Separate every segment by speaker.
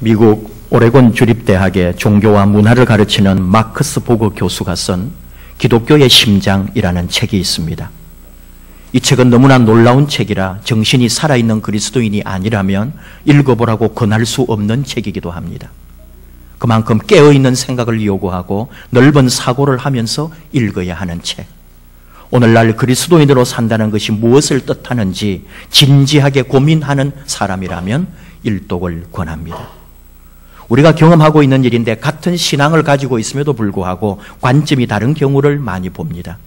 Speaker 1: 미국 오레곤 주립대학의 종교와 문화를 가르치는 마크스 보그 교수가 쓴 기독교의 심장이라는 책이 있습니다. 이 책은 너무나 놀라운 책이라 정신이 살아있는 그리스도인이 아니라면 읽어보라고 권할 수 없는 책이기도 합니다. 그만큼 깨어있는 생각을 요구하고 넓은 사고를 하면서 읽어야 하는 책. 오늘날 그리스도인으로 산다는 것이 무엇을 뜻하는지 진지하게 고민하는 사람이라면 일독을 권합니다. 우리가 경험하고 있는 일인데 같은 신앙을 가지고 있음에도 불구하고 관점이 다른 경우를 많이 봅니다.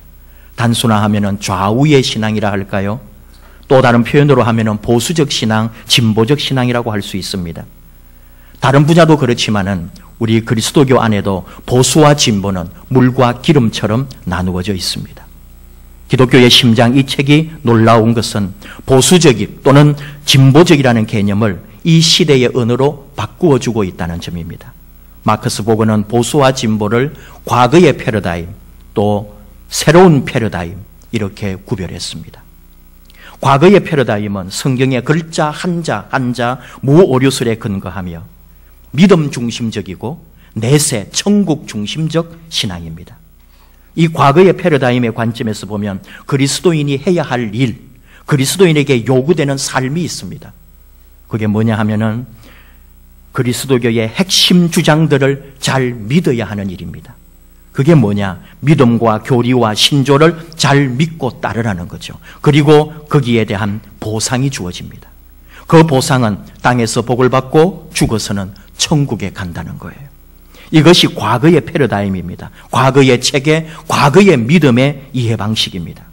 Speaker 1: 단순화하면 좌우의 신앙이라 할까요? 또 다른 표현으로 하면 보수적 신앙, 진보적 신앙이라고 할 수 있습니다. 다른 분야도 그렇지만은 우리 그리스도교 안에도 보수와 진보는 물과 기름처럼 나누어져 있습니다. 기독교의 심장 이 책이 놀라운 것은 보수적이 또는 진보적이라는 개념을 이 시대의 언어로 바꾸어주고 있다는 점입니다. 마크스 보그는 보수와 진보를 과거의 패러다임 또 새로운 패러다임 이렇게 구별했습니다. 과거의 패러다임은 성경의 글자 한자 무오류술에 근거하며 믿음 중심적이고 내세 천국 중심적 신앙입니다. 이 과거의 패러다임의 관점에서 보면 그리스도인이 해야 할 일, 그리스도인에게 요구되는 삶이 있습니다. 그게 뭐냐 하면은 그리스도교의 핵심 주장들을 잘 믿어야 하는 일입니다. 그게 뭐냐? 믿음과 교리와 신조를 잘 믿고 따르라는 거죠. 그리고 거기에 대한 보상이 주어집니다. 그 보상은 땅에서 복을 받고 죽어서는 천국에 간다는 거예요. 이것이 과거의 패러다임입니다. 과거의 체계, 과거의 믿음의 이해 방식입니다.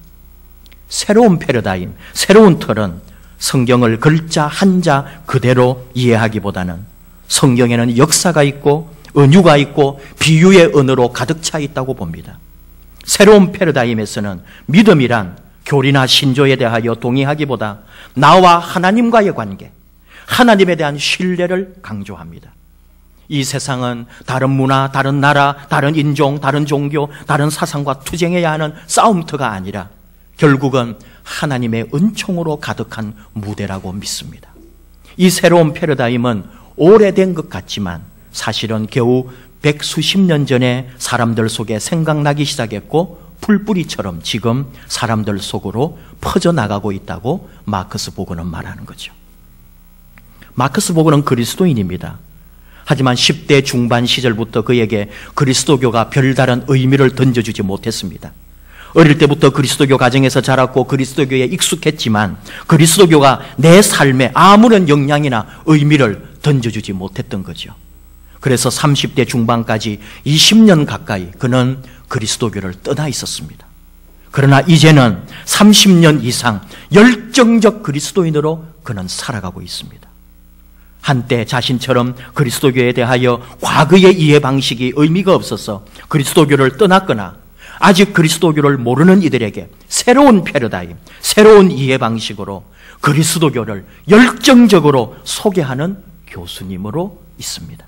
Speaker 1: 새로운 패러다임, 새로운 틀은 성경을 글자 한자 그대로 이해하기보다는 성경에는 역사가 있고 은유가 있고 비유의 언어로 가득 차 있다고 봅니다. 새로운 패러다임에서는 믿음이란 교리나 신조에 대하여 동의하기보다 나와 하나님과의 관계, 하나님에 대한 신뢰를 강조합니다. 이 세상은 다른 문화, 다른 나라, 다른 인종, 다른 종교, 다른 사상과 투쟁해야 하는 싸움터가 아니라 결국은 하나님의 은총으로 가득한 무대라고 믿습니다. 이 새로운 패러다임은 오래된 것 같지만 사실은 겨우 백수십 년 전에 사람들 속에 생각나기 시작했고 풀뿌리처럼 지금 사람들 속으로 퍼져나가고 있다고 마크스 보그는 말하는 거죠. 마크스 보그는 그리스도인입니다. 하지만 10대 중반 시절부터 그에게 그리스도교가 별다른 의미를 던져주지 못했습니다. 어릴 때부터 그리스도교 가정에서 자랐고 그리스도교에 익숙했지만 그리스도교가 내 삶에 아무런 영향이나 의미를 던져주지 못했던 거죠. 그래서 30대 중반까지 20년 가까이 그는 그리스도교를 떠나 있었습니다. 그러나 이제는 30년 이상 열정적 그리스도인으로 그는 살아가고 있습니다. 한때 자신처럼 그리스도교에 대하여 과거의 이해 방식이 의미가 없어서 그리스도교를 떠났거나 아직 그리스도교를 모르는 이들에게 새로운 패러다임, 새로운 이해 방식으로 그리스도교를 열정적으로 소개하는 교수님으로 있습니다.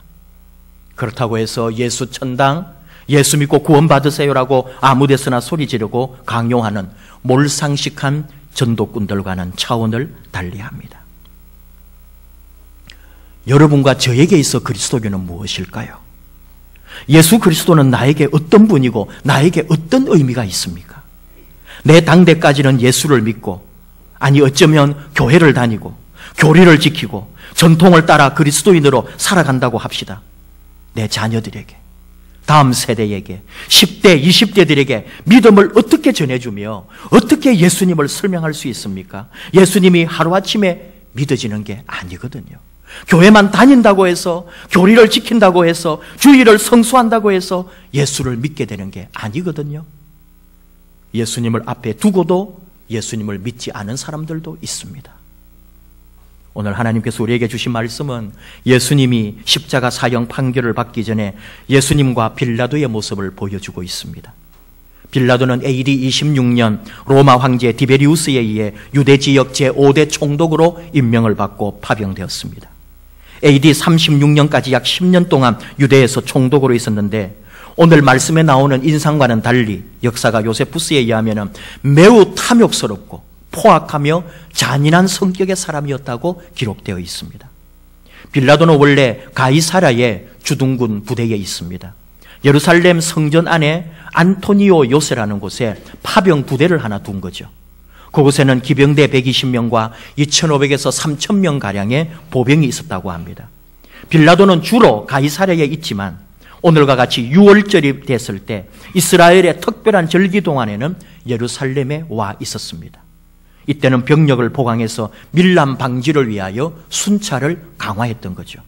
Speaker 1: 그렇다고 해서 예수 천당, 예수 믿고 구원받으세요라고 아무 데서나 소리 지르고 강요하는 몰상식한 전도꾼들과는 차원을 달리합니다. 여러분과 저에게 있어 그리스도교는 무엇일까요? 예수 그리스도는 나에게 어떤 분이고 나에게 어떤 의미가 있습니까? 내 당대까지는 예수를 믿고 아니 어쩌면 교회를 다니고 교리를 지키고 전통을 따라 그리스도인으로 살아간다고 합시다. 내 자녀들에게, 다음 세대에게, 10대, 20대들에게 믿음을 어떻게 전해주며 어떻게 예수님을 설명할 수 있습니까? 예수님이 하루아침에 믿어지는 게 아니거든요. 교회만 다닌다고 해서, 교리를 지킨다고 해서, 주의를 성수한다고 해서 예수를 믿게 되는 게 아니거든요. 예수님을 앞에 두고도 예수님을 믿지 않은 사람들도 있습니다. 오늘 하나님께서 우리에게 주신 말씀은 예수님이 십자가 사형 판결을 받기 전에 예수님과 빌라도의 모습을 보여주고 있습니다. 빌라도는 AD 26년 로마 황제 디베리우스에 의해 유대 지역 제5대 총독으로 임명을 받고 파병되었습니다. AD 36년까지 약 10년 동안 유대에서 총독으로 있었는데 오늘 말씀에 나오는 인상과는 달리 역사가 요세푸스에 의하면 매우 탐욕스럽고 포악하며 잔인한 성격의 사람이었다고 기록되어 있습니다. 빌라도는 원래 가이사랴의 주둔군 부대에 있습니다. 예루살렘 성전 안에 안토니오 요새라는 곳에 파병 부대를 하나 둔 거죠. 그곳에는 기병대 120명과 2,500에서 3,000명 가량의 보병이 있었다고 합니다. 빌라도는 주로 가이사랴에 있지만 오늘과 같이 6월절이 됐을 때 이스라엘의 특별한 절기 동안에는 예루살렘에 와 있었습니다. 이때는 병력을 보강해서 밀람 방지를 위하여 순찰을 강화했던 거죠.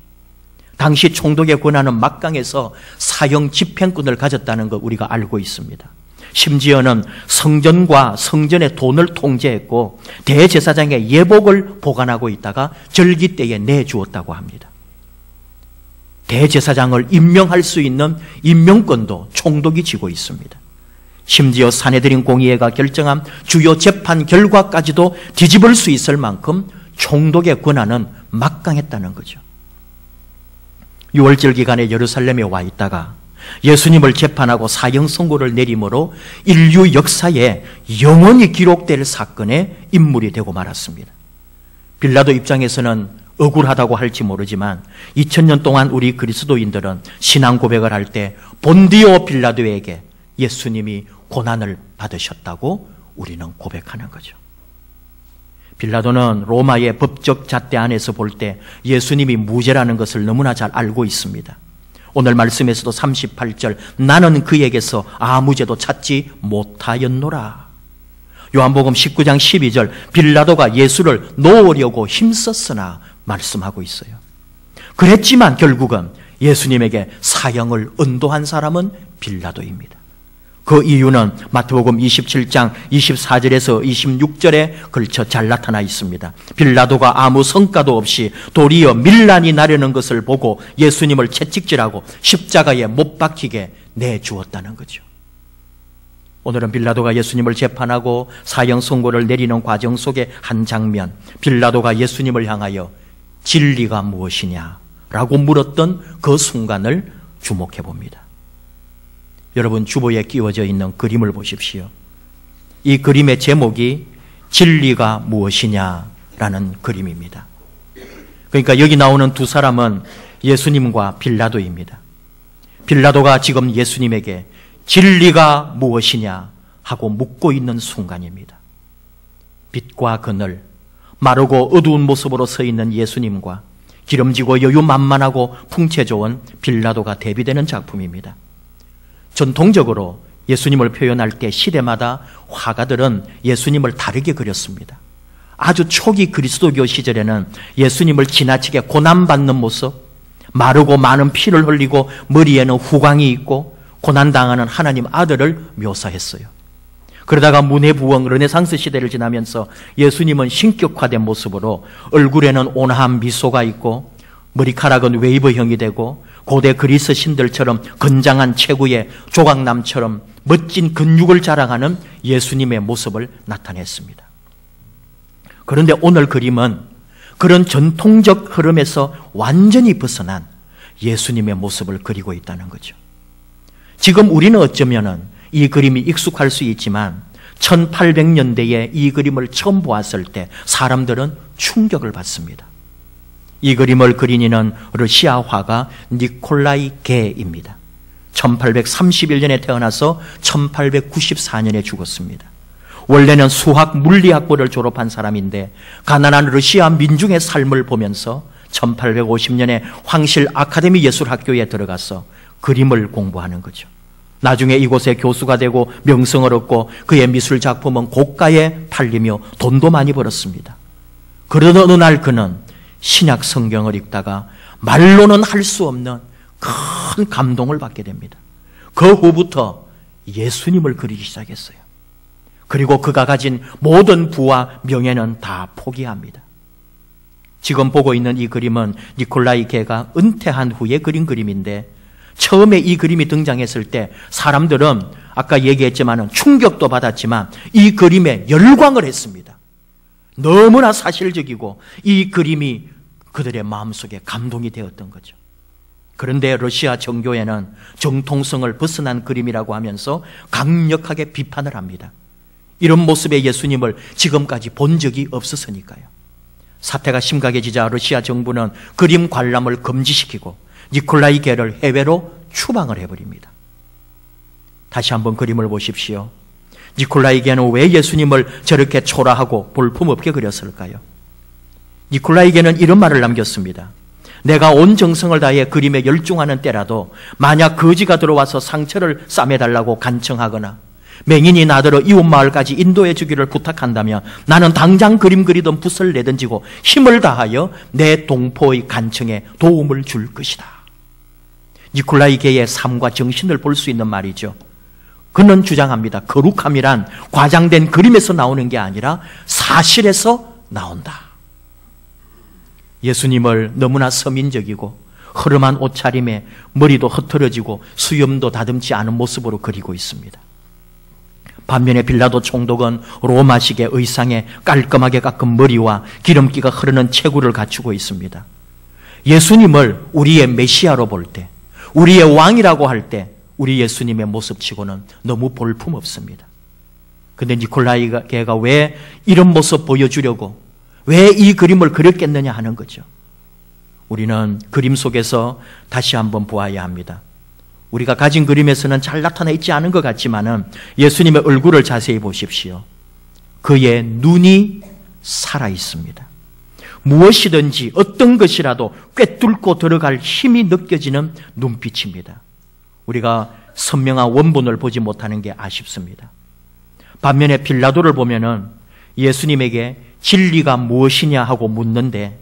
Speaker 1: 당시 총독의 권한은 막강해서 사형 집행권을 가졌다는 것 우리가 알고 있습니다. 심지어는 성전과 성전의 돈을 통제했고 대제사장의 예복을 보관하고 있다가 절기 때에 내주었다고 합니다. 대제사장을 임명할 수 있는 임명권도 총독이 쥐고 있습니다. 심지어 산헤드린 공의회가 결정한 주요 재판 결과까지도 뒤집을 수 있을 만큼 총독의 권한은 막강했다는 거죠. 6월절 기간에 예루살렘에 와 있다가 예수님을 재판하고 사형 선고를 내림으로 인류 역사에 영원히 기록될 사건의 인물이 되고 말았습니다. 빌라도 입장에서는 억울하다고 할지 모르지만 2000년 동안 우리 그리스도인들은 신앙 고백을 할 때 본디오 빌라도에게 예수님이 고난을 받으셨다고 우리는 고백하는 거죠. 빌라도는 로마의 법적 잣대 안에서 볼 때 예수님이 무죄라는 것을 너무나 잘 알고 있습니다. 오늘 말씀에서도 38절 나는 그에게서 아무 죄도 찾지 못하였노라. 요한복음 19장 12절 빌라도가 예수를 놓으려고 힘썼으나 말씀하고 있어요. 그랬지만 결국은 예수님에게 사형을 언도한 사람은 빌라도입니다. 그 이유는 마태복음 27장 24절에서 26절에 걸쳐 잘 나타나 있습니다. 빌라도가 아무 성과도 없이 도리어 밀란이 나려는 것을 보고 예수님을 채찍질하고 십자가에 못 박히게 내주었다는 거죠. 오늘은 빌라도가 예수님을 재판하고 사형 선고를 내리는 과정 속의 한 장면, 빌라도가 예수님을 향하여 진리가 무엇이냐 라고 물었던 그 순간을 주목해 봅니다. 여러분 주보에 끼워져 있는 그림을 보십시오. 이 그림의 제목이 진리가 무엇이냐라는 그림입니다. 그러니까 여기 나오는 두 사람은 예수님과 빌라도입니다. 빌라도가 지금 예수님에게 진리가 무엇이냐 하고 묻고 있는 순간입니다. 빛과 그늘, 마르고 어두운 모습으로 서 있는 예수님과 기름지고 여유만만하고 풍채 좋은 빌라도가 대비되는 작품입니다. 전통적으로 예수님을 표현할 때 시대마다 화가들은 예수님을 다르게 그렸습니다. 아주 초기 그리스도교 시절에는 예수님을 지나치게 고난받는 모습, 마르고 많은 피를 흘리고 머리에는 후광이 있고 고난당하는 하나님 아들을 묘사했어요. 그러다가 문해부흥 르네상스 시대를 지나면서 예수님은 신격화된 모습으로 얼굴에는 온화한 미소가 있고 머리카락은 웨이브형이 되고 고대 그리스 신들처럼 건장한 체구의 조각남처럼 멋진 근육을 자랑하는 예수님의 모습을 나타냈습니다. 그런데 오늘 그림은 그런 전통적 흐름에서 완전히 벗어난 예수님의 모습을 그리고 있다는 거죠. 지금 우리는 어쩌면은 이 그림이 익숙할 수 있지만 1800년대에 이 그림을 처음 보았을 때 사람들은 충격을 받습니다. 이 그림을 그린 이는 러시아 화가 니콜라이 게입니다. 1831년에 태어나서 1894년에 죽었습니다. 원래는 수학 물리학부를 졸업한 사람인데 가난한 러시아 민중의 삶을 보면서 1850년에 황실 아카데미 예술학교에 들어가서 그림을 공부하는 거죠. 나중에 이곳에 교수가 되고 명성을 얻고 그의 미술 작품은 고가에 팔리며 돈도 많이 벌었습니다. 그러던 어느 날 그는 신약 성경을 읽다가 말로는 할 수 없는 큰 감동을 받게 됩니다. 그 후부터 예수님을 그리기 시작했어요. 그리고 그가 가진 모든 부와 명예는 다 포기합니다. 지금 보고 있는 이 그림은 니콜라이 게가 은퇴한 후에 그린 그림인데 처음에 이 그림이 등장했을 때 사람들은 아까 얘기했지만 충격도 받았지만 이 그림에 열광을 했습니다. 너무나 사실적이고 이 그림이 그들의 마음속에 감동이 되었던 거죠. 그런데 러시아 정교회는 정통성을 벗어난 그림이라고 하면서 강력하게 비판을 합니다. 이런 모습의 예수님을 지금까지 본 적이 없었으니까요. 사태가 심각해지자 러시아 정부는 그림 관람을 금지시키고 니콜라이계를 해외로 추방을 해버립니다. 다시 한번 그림을 보십시오. 니콜라이계는 왜 예수님을 저렇게 초라하고 볼품없게 그렸을까요? 니콜라이계는 이런 말을 남겼습니다. 내가 온 정성을 다해 그림에 열중하는 때라도 만약 거지가 들어와서 상처를 싸매달라고 간청하거나 맹인이 나더러 이웃마을까지 인도해 주기를 부탁한다면 나는 당장 그림 그리던 붓을 내던지고 힘을 다하여 내 동포의 간청에 도움을 줄 것이다. 니콜라이계의 삶과 정신을 볼 수 있는 말이죠. 그는 주장합니다. 거룩함이란 과장된 그림에서 나오는 게 아니라 사실에서 나온다. 예수님을 너무나 서민적이고 허름한 옷차림에 머리도 흐트러지고 수염도 다듬지 않은 모습으로 그리고 있습니다. 반면에 빌라도 총독은 로마식의 의상에 깔끔하게 깎은 머리와 기름기가 흐르는 체구를 갖추고 있습니다. 예수님을 우리의 메시아로 볼 때, 우리의 왕이라고 할 때 우리 예수님의 모습치고는 너무 볼품없습니다. 그런데 니콜라이계가 왜 이런 모습 보여주려고 왜 이 그림을 그렸겠느냐 하는 거죠. 우리는 그림 속에서 다시 한번 보아야 합니다. 우리가 가진 그림에서는 잘 나타나 있지 않은 것 같지만은 예수님의 얼굴을 자세히 보십시오. 그의 눈이 살아 있습니다. 무엇이든지 어떤 것이라도 꿰뚫고 들어갈 힘이 느껴지는 눈빛입니다. 우리가 선명한 원본을 보지 못하는 게 아쉽습니다. 반면에 빌라도를 보면은 예수님에게 진리가 무엇이냐 하고 묻는데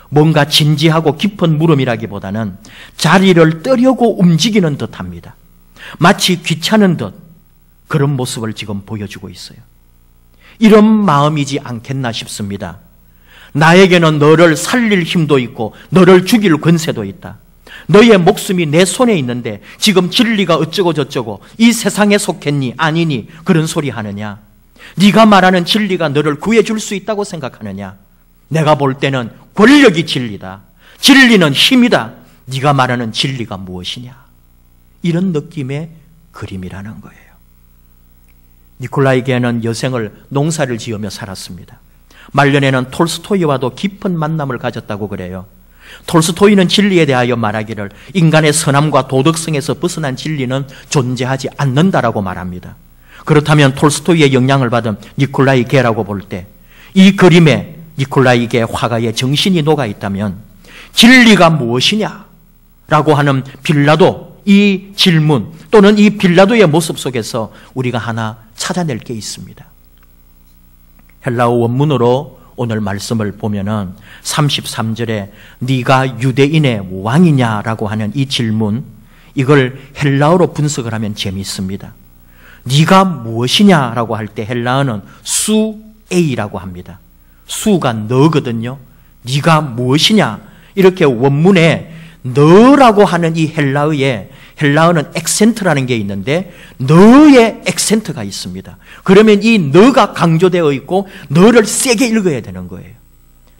Speaker 1: 뭔가 진지하고 깊은 물음이라기보다는 자리를 뜨려고 움직이는 듯합니다. 마치 귀찮은 듯 그런 모습을 지금 보여주고 있어요. 이런 마음이지 않겠나 싶습니다. 나에게는 너를 살릴 힘도 있고 너를 죽일 권세도 있다. 너의 목숨이 내 손에 있는데 지금 진리가 어쩌고 저쩌고 이 세상에 속했니 아니니 그런 소리 하느냐? 네가 말하는 진리가 너를 구해줄 수 있다고 생각하느냐? 내가 볼 때는 권력이 진리다. 진리는 힘이다. 네가 말하는 진리가 무엇이냐? 이런 느낌의 그림이라는 거예요. 니콜라이계는 여생을 농사를 지으며 살았습니다. 말년에는 톨스토이와도 깊은 만남을 가졌다고 그래요. 톨스토이는 진리에 대하여 말하기를 인간의 선함과 도덕성에서 벗어난 진리는 존재하지 않는다라고 말합니다. 그렇다면 톨스토이의 영향을 받은 니콜라이계라고 볼 때 이 그림에 니콜라이계 화가의 정신이 녹아 있다면 진리가 무엇이냐라고 하는 빌라도 이 질문 또는 이 빌라도의 모습 속에서 우리가 하나 찾아낼 게 있습니다. 헬라어 원문으로 오늘 말씀을 보면은 33절에 네가 유대인의 왕이냐라고 하는 이 질문, 이걸 헬라어로 분석을 하면 재미있습니다. 네가 무엇이냐라고 할 때 헬라어는 수에이라고 합니다. 수가 너거든요. 네가 무엇이냐? 이렇게 원문에 너라고 하는 이 헬라어는 액센트라는 게 있는데 너의 액센트가 있습니다. 그러면 이 너가 강조되어 있고 너를 세게 읽어야 되는 거예요.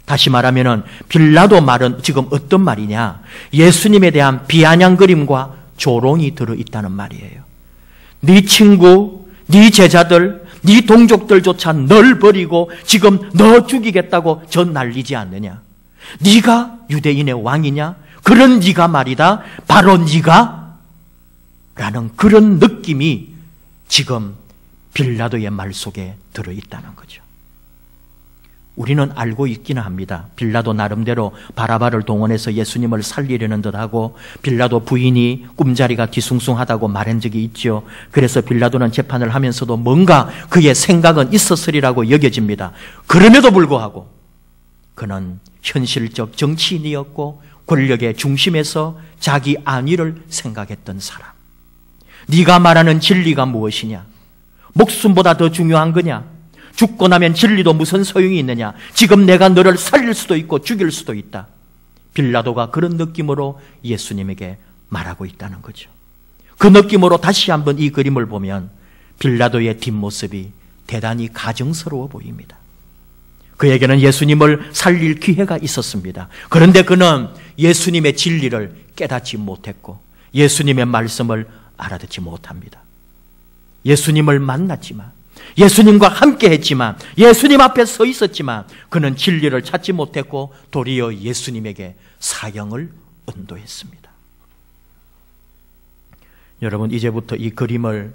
Speaker 1: 다시 말하면은 빌라도 말은 지금 어떤 말이냐? 예수님에 대한 비아냥 그림과 조롱이 들어있다는 말이에요. 네 친구, 네 제자들, 네 동족들조차 널 버리고 지금 너 죽이겠다고 저 난리지 않느냐? 네가 유대인의 왕이냐? 그런 네가 말이다. 바로 네가 라는 그런 느낌이 지금 빌라도의 말 속에 들어있다는 거죠. 우리는 알고 있기는 합니다. 빌라도 나름대로 바라바를 동원해서 예수님을 살리려는 듯하고 빌라도 부인이 꿈자리가 뒤숭숭하다고 말한 적이 있죠. 그래서 빌라도는 재판을 하면서도 뭔가 그의 생각은 있었으리라고 여겨집니다. 그럼에도 불구하고 그는 현실적 정치인이었고 권력의 중심에서 자기 안위를 생각했던 사람. 네가 말하는 진리가 무엇이냐? 목숨보다 더 중요한 거냐? 죽고 나면 진리도 무슨 소용이 있느냐? 지금 내가 너를 살릴 수도 있고 죽일 수도 있다. 빌라도가 그런 느낌으로 예수님에게 말하고 있다는 거죠. 그 느낌으로 다시 한번 이 그림을 보면 빌라도의 뒷모습이 대단히 가증스러워 보입니다. 그에게는 예수님을 살릴 기회가 있었습니다. 그런데 그는 예수님의 진리를 깨닫지 못했고 예수님의 말씀을 알아듣지 못합니다. 예수님을 만났지만 예수님과 함께 했지만, 예수님 앞에 서 있었지만 그는 진리를 찾지 못했고 도리어 예수님에게 사형을 언도했습니다. 여러분, 이제부터 이 그림을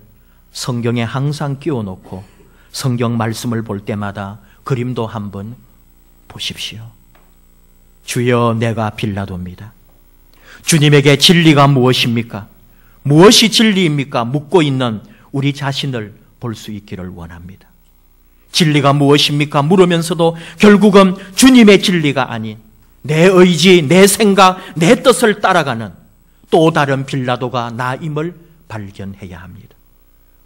Speaker 1: 성경에 항상 끼워놓고 성경 말씀을 볼 때마다 그림도 한번 보십시오. 주여, 내가 빌라도입니다. 주님에게 진리가 무엇입니까? 무엇이 진리입니까? 묻고 있는 우리 자신을 볼 수 있기를 원합니다. 진리가 무엇입니까? 물으면서도 결국은 주님의 진리가 아닌 내 의지, 내 생각, 내 뜻을 따라가는 또 다른 빌라도가 나임을 발견해야 합니다.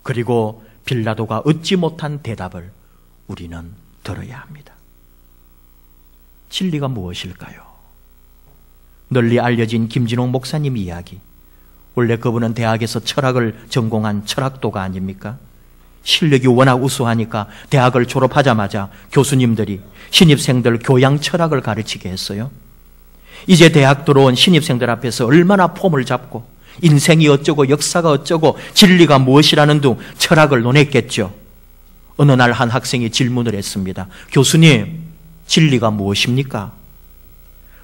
Speaker 1: 그리고 빌라도가 얻지 못한 대답을 우리는 들어야 합니다. 진리가 무엇일까요? 널리 알려진 김진홍 목사님 이야기. 원래 그분은 대학에서 철학을 전공한 철학도가 아닙니까? 실력이 워낙 우수하니까 대학을 졸업하자마자 교수님들이 신입생들 교양 철학을 가르치게 했어요. 이제 대학 들어온 신입생들 앞에서 얼마나 폼을 잡고 인생이 어쩌고 역사가 어쩌고 진리가 무엇이라는 등 철학을 논했겠죠. 어느 날 한 학생이 질문을 했습니다. 교수님, 진리가 무엇입니까?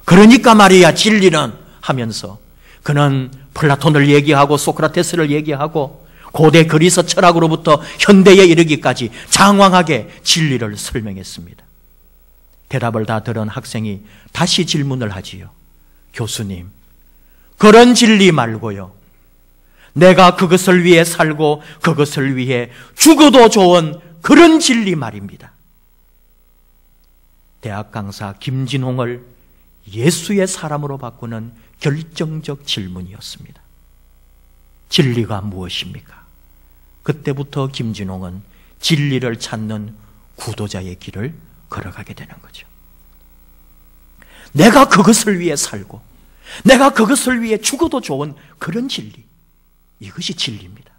Speaker 1: 그러니까 말이야, 진리는 하면서 그는 플라톤을 얘기하고 소크라테스를 얘기하고 고대 그리스 철학으로부터 현대에 이르기까지 장황하게 진리를 설명했습니다. 대답을 다 들은 학생이 다시 질문을 하지요. 교수님, 그런 진리 말고요, 내가 그것을 위해 살고 그것을 위해 죽어도 좋은 그런 진리 말입니다. 대학 강사 김진홍을 예수의 사람으로 바꾸는 결정적 질문이었습니다. 진리가 무엇입니까? 그때부터 김진홍은 진리를 찾는 구도자의 길을 걸어가게 되는 거죠. 내가 그것을 위해 살고 내가 그것을 위해 죽어도 좋은 그런 진리, 이것이 진리입니다.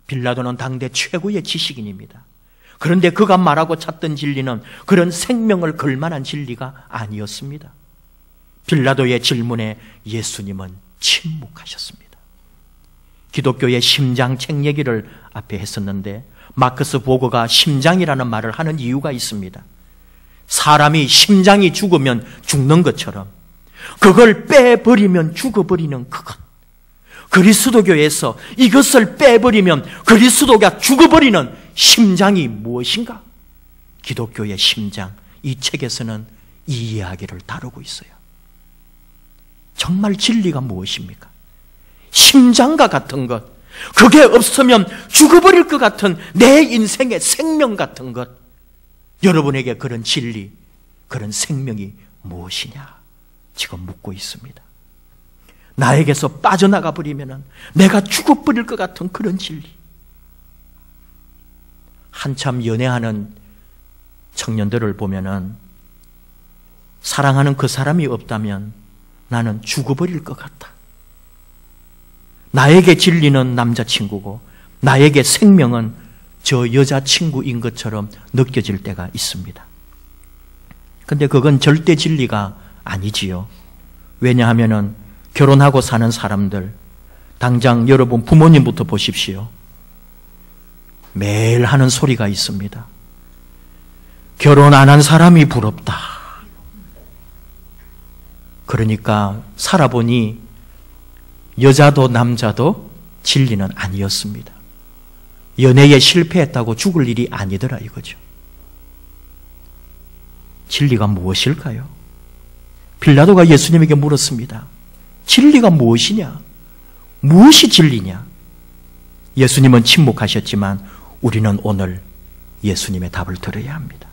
Speaker 1: 빌라도는 당대 최고의 지식인입니다. 그런데 그가 말하고 찾던 진리는 그런 생명을 걸 만한 진리가 아니었습니다. 빌라도의 질문에 예수님은 침묵하셨습니다. 기독교의 심장 책 얘기를 앞에 했었는데 마크스 보거가 심장이라는 말을 하는 이유가 있습니다. 사람이 심장이 죽으면 죽는 것처럼 그걸 빼버리면 죽어버리는 그것, 그리스도교에서 이것을 빼버리면 그리스도가 죽어버리는 심장이 무엇인가? 기독교의 심장, 이 책에서는 이 이야기를 다루고 있어요. 정말 진리가 무엇입니까? 심장과 같은 것, 그게 없으면 죽어버릴 것 같은 내 인생의 생명 같은 것, 여러분에게 그런 진리, 그런 생명이 무엇이냐 지금 묻고 있습니다. 나에게서 빠져나가 버리면 내가 죽어버릴 것 같은 그런 진리. 한참 연애하는 청년들을 보면은 사랑하는 그 사람이 없다면 나는 죽어버릴 것 같다. 나에게 진리는 남자친구고 나에게 생명은 저 여자친구인 것처럼 느껴질 때가 있습니다. 근데 그건 절대 진리가 아니지요. 왜냐하면은 결혼하고 사는 사람들, 당장 여러분 부모님부터 보십시오. 매일 하는 소리가 있습니다. 결혼 안 한 사람이 부럽다. 그러니까 살아보니 여자도 남자도 진리는 아니었습니다. 연애에 실패했다고 죽을 일이 아니더라 이거죠. 진리가 무엇일까요? 빌라도가 예수님에게 물었습니다. 진리가 무엇이냐? 무엇이 진리냐? 예수님은 침묵하셨지만 우리는 오늘 예수님의 답을 들어야 합니다.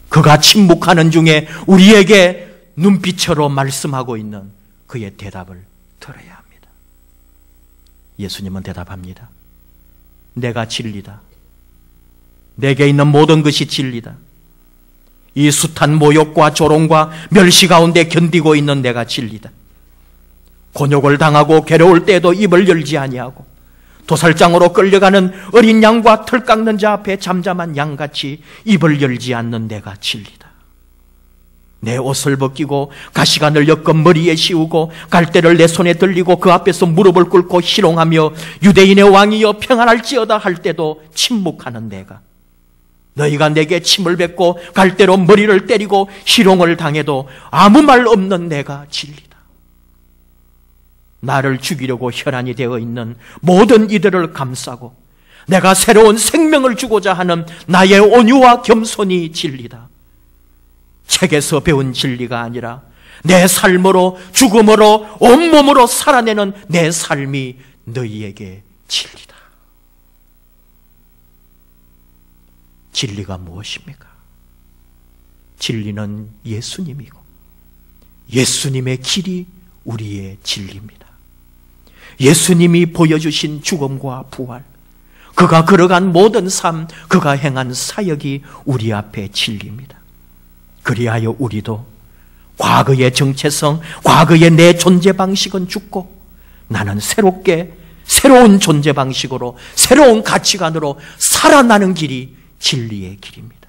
Speaker 1: 그가 침묵하는 중에 우리에게 눈빛으로 말씀하고 있는 그의 대답을 들어야 합니다. 예수님은 대답합니다. 내가 진리다. 내게 있는 모든 것이 진리다. 이 숱한 모욕과 조롱과 멸시 가운데 견디고 있는 내가 진리다. 곤욕을 당하고 괴로울 때에도 입을 열지 아니하고 도살장으로 끌려가는 어린 양과 털 깎는 자 앞에 잠잠한 양같이 입을 열지 않는 내가 진리다. 내 옷을 벗기고 가시관을 엮어 머리에 씌우고 갈대를 내 손에 들리고 그 앞에서 무릎을 꿇고 희롱하며 유대인의 왕이여 평안할지어다 할 때도 침묵하는 내가, 너희가 내게 침을 뱉고 갈대로 머리를 때리고 희롱을 당해도 아무 말 없는 내가 진리다. 나를 죽이려고 혈안이 되어 있는 모든 이들을 감싸고 내가 새로운 생명을 주고자 하는 나의 온유와 겸손이 진리다. 책에서 배운 진리가 아니라 내 삶으로, 죽음으로, 온몸으로 살아내는 내 삶이 너희에게 진리다. 진리가 무엇입니까? 진리는 예수님이고 예수님의 길이 우리의 진리입니다. 예수님이 보여주신 죽음과 부활, 그가 걸어간 모든 삶, 그가 행한 사역이 우리 앞에 진리입니다. 그리하여 우리도 과거의 정체성, 과거의 내 존재 방식은 죽고 나는 새로운 존재 방식으로, 새로운 가치관으로 살아나는 길이 진리의 길입니다.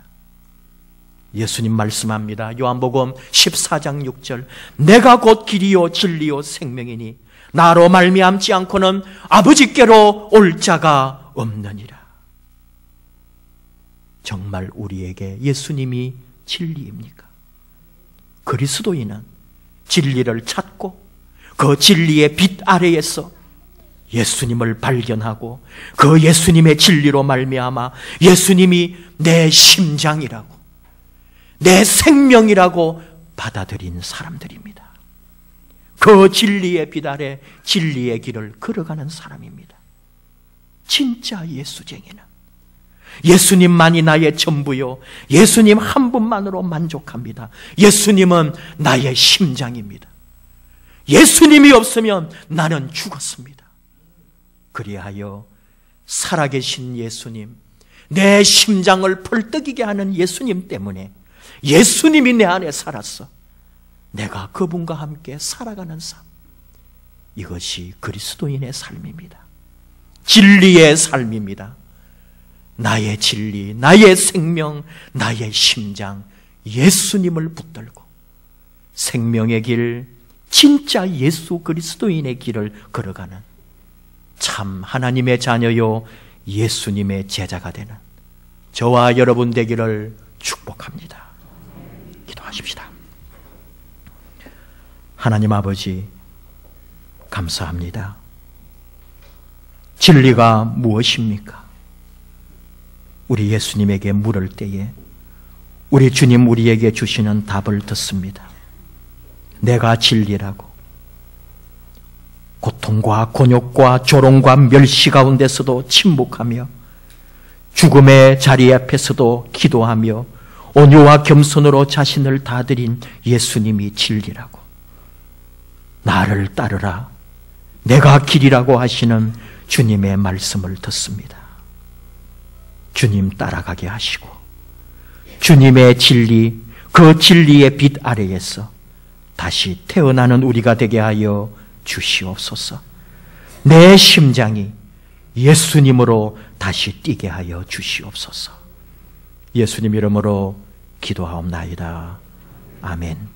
Speaker 1: 예수님 말씀합니다. 요한복음 14장 6절, 내가 곧 길이요 진리요 생명이니 나로 말미암지 않고는 아버지께로 올 자가 없느니라. 정말 우리에게 예수님이 진리입니까? 그리스도인은 진리를 찾고 그 진리의 빛 아래에서 예수님을 발견하고 그 예수님의 진리로 말미암아 예수님이 내 심장이라고, 내 생명이라고 받아들인 사람들입니다. 그 진리의 빛 아래 진리의 길을 걸어가는 사람입니다. 진짜 예수쟁이는 예수님만이 나의 전부요, 예수님 한 분만으로 만족합니다. 예수님은 나의 심장입니다. 예수님이 없으면 나는 죽었습니다. 그리하여 살아계신 예수님, 내 심장을 펄떡이게 하는 예수님 때문에, 예수님이 내 안에 살았어, 내가 그분과 함께 살아가는 삶, 이것이 그리스도인의 삶입니다. 진리의 삶입니다. 나의 진리, 나의 생명, 나의 심장, 예수님을 붙들고 생명의 길, 진짜 예수 그리스도인의 길을 걸어가는 참 하나님의 자녀요 예수님의 제자가 되는 저와 여러분 되기를 축복합니다. 기도하십시다. 하나님 아버지, 감사합니다. 진리가 무엇입니까? 우리 예수님에게 물을 때에 우리 주님 우리에게 주시는 답을 듣습니다. 내가 진리라고. 고통과 곤욕과 조롱과 멸시 가운데서도 침묵하며 죽음의 자리 앞에서도 기도하며 온유와 겸손으로 자신을 다드린 예수님이 진리라고. 나를 따르라, 내가 길이라고 하시는 주님의 말씀을 듣습니다. 주님 따라가게 하시고 주님의 진리, 그 진리의 빛 아래에서 다시 태어나는 우리가 되게 하여 주시옵소서. 내 심장이 예수님으로 다시 뛰게 하여 주시옵소서. 예수님 이름으로 기도하옵나이다. 아멘.